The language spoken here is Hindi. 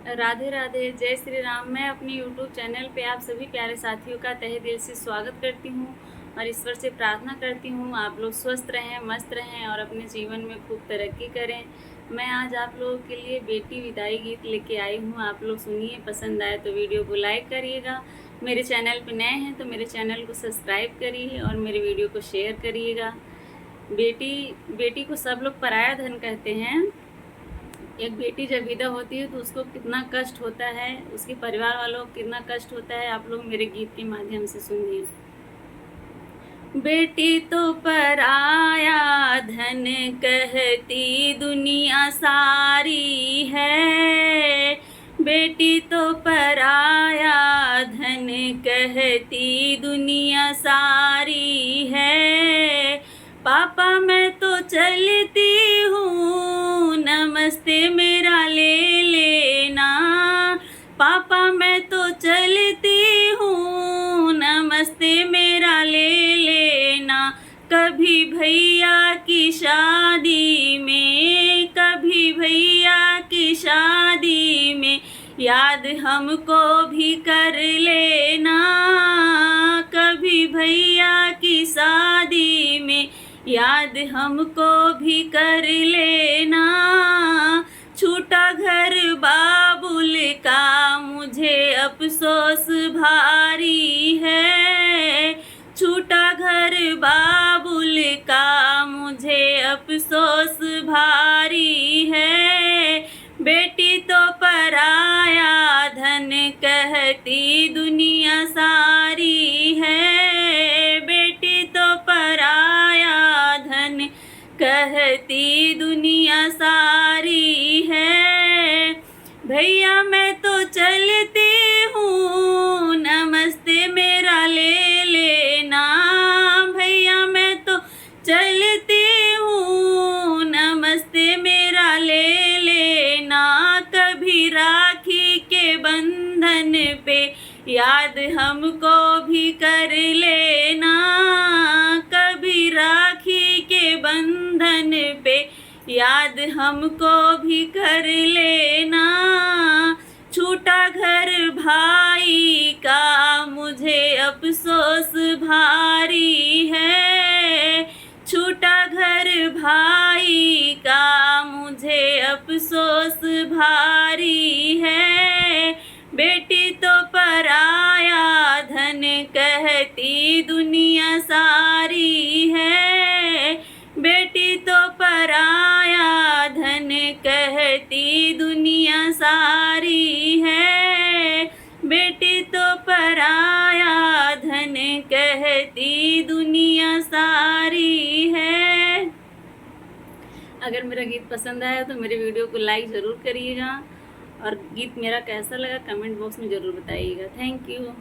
राधे राधे, जय श्री राम। मैं अपने यूट्यूब चैनल पे आप सभी प्यारे साथियों का तहे दिल से स्वागत करती हूँ और ईश्वर से प्रार्थना करती हूँ आप लोग स्वस्थ रहें, मस्त रहें और अपने जीवन में खूब तरक्की करें। मैं आज आप लोगों के लिए बेटी विदाई गीत लेके आई हूँ। आप लोग सुनिए, पसंद आए तो वीडियो को लाइक करिएगा। मेरे चैनल पे नए हैं तो मेरे चैनल को सब्सक्राइब करिए और मेरे वीडियो को शेयर करिएगा। बेटी को सब लोग पराया धन कहते हैं। एक बेटी जब विदा होती है तो उसको कितना कष्ट होता है, उसके परिवार वालों को कितना कष्ट होता है, आप लोग मेरे गीत के माध्यम से सुनिए। बेटी तो पराया धन कहती दुनिया सारी है, बेटी तो पराया धन कहती दुनिया सारी है। पापा मैं तो चलती हूँ, नमस्ते मेरा ले लेना। पापा मैं तो चलती हूँ, नमस्ते मेरा ले लेना। कभी भैया की शादी में, कभी भैया की शादी में याद हमको भी कर लेना। कभी भैया की शादी में याद हमको भी कर लेना। छूटा घर बाबुल का मुझे अफसोस भारी है। छूटा घर बाबुल का मुझे अफसोस भारी है। बेटी तो पराया धन कहती दुनिया सारी है। बेटी तो पराया धन कहती दुनिया सारी है। भैया मैं तो चलती हूँ, नमस्ते मेरा ले लेना। भैया मैं तो चलती हूँ, नमस्ते मेरा ले लेना। कभी राखी के बंधन पे याद हमको भी कर लेना। कभी राखी के बंधन पे याद हमको भी कर लेना। छूटा घर भाई का मुझे अफसोस भारी है। छूटा घर भाई का मुझे अफसोस भारी है। बेटी तो पराया धन कहती दुनिया सारी है। बेटी तो पराया धन कहती दुनिया सारी है। बेटी तो पराया धन कहती दुनिया सारी है। अगर मेरा गीत पसंद आया तो मेरे वीडियो को लाइक ज़रूर करिएगा और गीत मेरा कैसा लगा कमेंट बॉक्स में ज़रूर बताइएगा। Thank you.